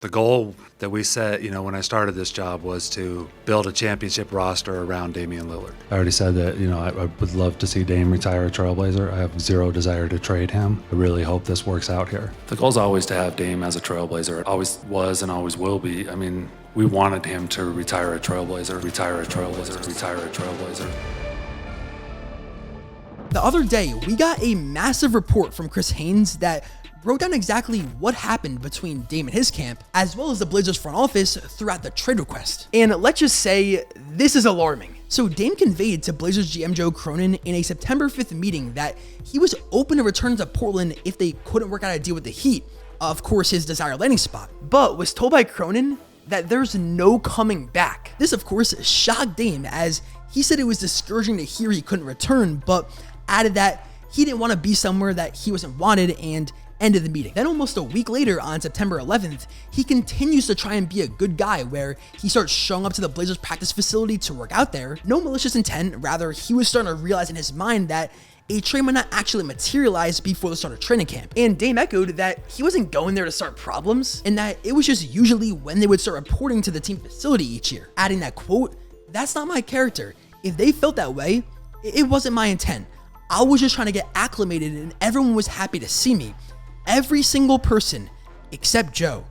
The goal that we set, when I started this job was to build a championship roster around Damian Lillard. I already said that, I would love to see Dame retire a Trailblazer. I have zero desire to trade him. I really hope this works out here. The goal is always to have Dame as a Trailblazer. It always was and always will be. We wanted him to retire a Trailblazer, retire a Trailblazer, retire a Trailblazer. The other day, we got a massive report from Chris Haynes that broke down exactly what happened between Dame and his camp, as well as the Blazers front office throughout the trade request. And let's just say, this is alarming. So Dame conveyed to Blazers GM Joe Cronin in a September 5th meeting that he was open to return to Portland if they couldn't work out a deal with the Heat, of course his desired landing spot, but was told by Cronin that there's no coming back. This of course shocked Dame, as he said it was discouraging to hear he couldn't return, but added that he didn't want to be somewhere that he wasn't wanted, and ended the meeting. Then almost a week later, on September 11th, he continues to try and be a good guy, where he starts showing up to the Blazers practice facility to work out there. No malicious intent, rather he was starting to realize in his mind that a trade might not actually materialize before the start of training camp. And Dame echoed that he wasn't going there to start problems, and that it was just usually when they would start reporting to the team facility each year, adding that, quote, "That's not my character. If they felt that way, it wasn't my intent. I was just trying to get acclimated and everyone was happy to see me. Every single person except Joe.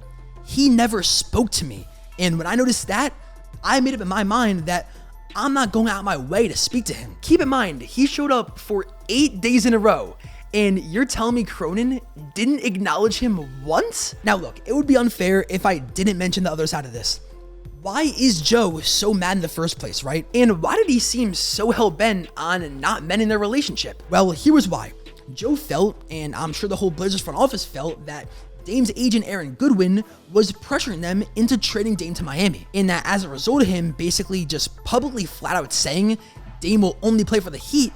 He never spoke to me. And when I noticed that, I made up in my mind that I'm not going out my way to speak to him." Keep in mind, he showed up for 8 days in a row, and you're telling me Cronin didn't acknowledge him once? Now look, it would be unfair if I didn't mention the other side of this. Why is Joe so mad in the first place, right? And why did he seem so hell-bent on not mending their relationship? Well, here was why. Joe felt, and I'm sure the whole Blazers front office felt, that Dame's agent Aaron Goodwin was pressuring them into trading Dame to Miami, and that as a result of him basically just publicly flat out saying Dame will only play for the Heat,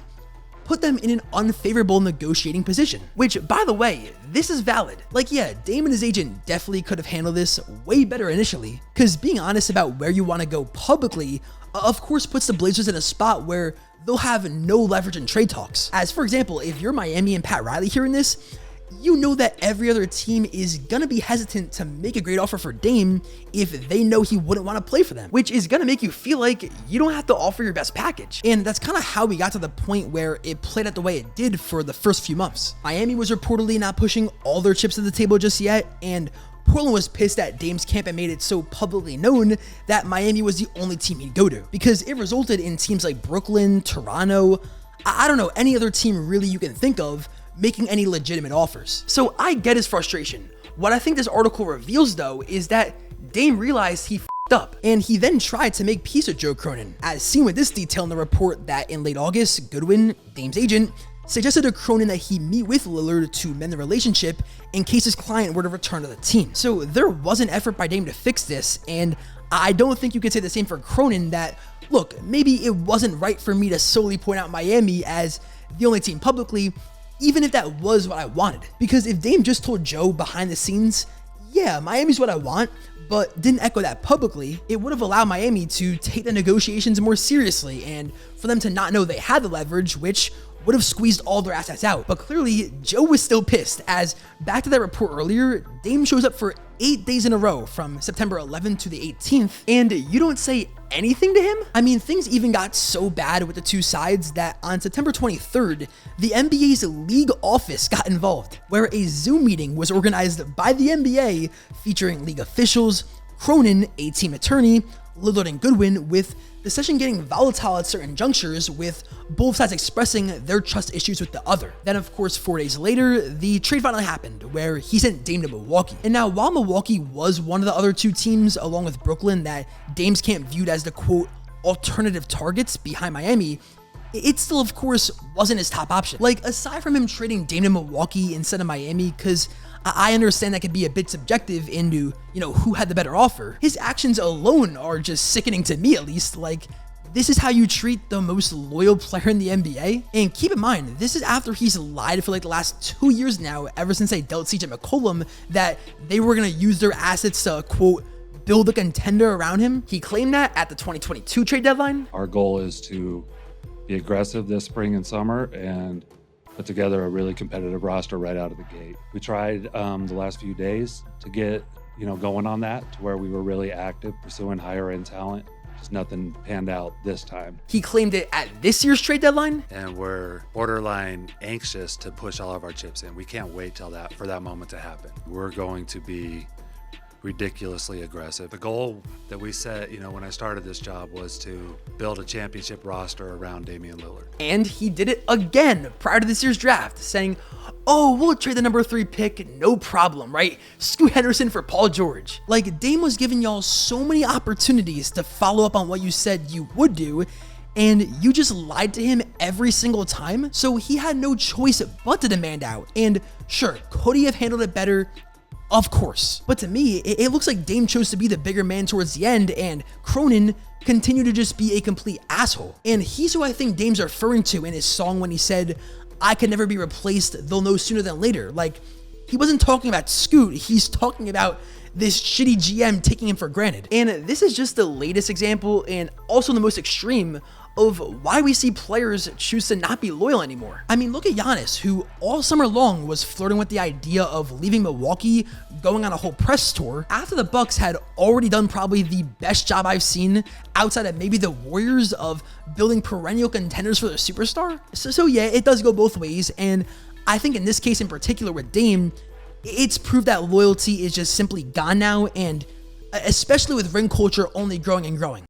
put them in an unfavorable negotiating position. Which, by the way, this is valid. Like, yeah, Dame and his agent definitely could have handled this way better initially, because being honest about where you want to go publicly, of course puts the Blazers in a spot where they'll have no leverage in trade talks. As for example, if you're Miami and Pat Riley hearing this, you know that every other team is gonna be hesitant to make a great offer for Dame if they know he wouldn't want to play for them, which is gonna make you feel like you don't have to offer your best package. And that's kind of how we got to the point where it played out the way it did for the first few months. Miami was reportedly not pushing all their chips to the table just yet, and Portland was pissed that Dame's camp had made it so publicly known that Miami was the only team he'd go to, because it resulted in teams like Brooklyn, Toronto, I don't know, any other team really you can think of making any legitimate offers. So I get his frustration. What I think this article reveals though is that Dame realized he f***ed up, and he then tried to make peace with Joe Cronin, as seen with this detail in the report that in late August, Goodwin, Dame's agent, suggested to Cronin that he meet with Lillard to mend the relationship in case his client were to return to the team. So there was an effort by Dame to fix this, and I don't think you could say the same for Cronin that, look, maybe it wasn't right for me to solely point out Miami as the only team publicly, even if that was what I wanted. Because if Dame just told Joe behind the scenes, yeah, Miami's what I want, but didn't echo that publicly, it would have allowed Miami to take the negotiations more seriously and for them to not know they had the leverage, which would have squeezed all their assets out. But clearly, Joe was still pissed, as back to that report earlier, Dame shows up for 8 days in a row from September 11th to the 18th, and you don't say anything to him? I mean, things even got so bad with the two sides that on September 23rd, the NBA's league office got involved, where a Zoom meeting was organized by the NBA featuring league officials, Cronin, a team attorney, Lillard and Goodwin, with the session getting volatile at certain junctures, with both sides expressing their trust issues with the other. Then of course 4 days later, the trade finally happened, where he sent Dame to Milwaukee. And now while Milwaukee was one of the other two teams, along with Brooklyn, that Dame's camp viewed as the quote alternative targets behind Miami, it still of course wasn't his top option. Like, aside from him trading Dame to Milwaukee instead of Miami, because I understand that could be a bit subjective into, who had the better offer, his actions alone are just sickening to me, at least. Like, this is how you treat the most loyal player in the NBA? And keep in mind, this is after he's lied for like the last 2 years now, ever since they dealt CJ McCollum, that they were gonna use their assets to, quote, build a contender around him. He claimed that at the 2022 trade deadline. Our goal is to be aggressive this spring and summer and put together a really competitive roster right out of the gate. We tried the last few days to get going on that to where we were really active pursuing higher end talent. Just nothing panned out this time. He claimed it at this year's trade deadline. And we're borderline anxious to push all of our chips in. We can't wait for that moment to happen. We're going to be ridiculously aggressive. The goal that we set, when I started this job was to build a championship roster around Damian Lillard. And he did it again prior to this year's draft, saying, oh, we'll trade the number 3 pick, no problem, right? Scoot Henderson for Paul George. Like, Dame was giving y'all so many opportunities to follow up on what you said you would do, and you just lied to him every single time. So he had no choice but to demand out. And sure, could he have handled it better? Of course. But to me, it looks like Dame chose to be the bigger man towards the end, and Cronin continued to just be a complete asshole. And he's who I think Dame's referring to in his song when he said, I can never be replaced, they'll know sooner than later. Like, he wasn't talking about Scoot, he's talking about this shitty GM taking him for granted. And this is just the latest example, and also the most extreme, of why we see players choose to not be loyal anymore. I mean, look at Giannis, who all summer long was flirting with the idea of leaving Milwaukee, going on a whole press tour, after the Bucks had already done probably the best job I've seen outside of maybe the Warriors of building perennial contenders for their superstar. So yeah, it does go both ways, and I think in this case in particular with Dame, it's proved that loyalty is just simply gone now, and especially with ring culture only growing and growing.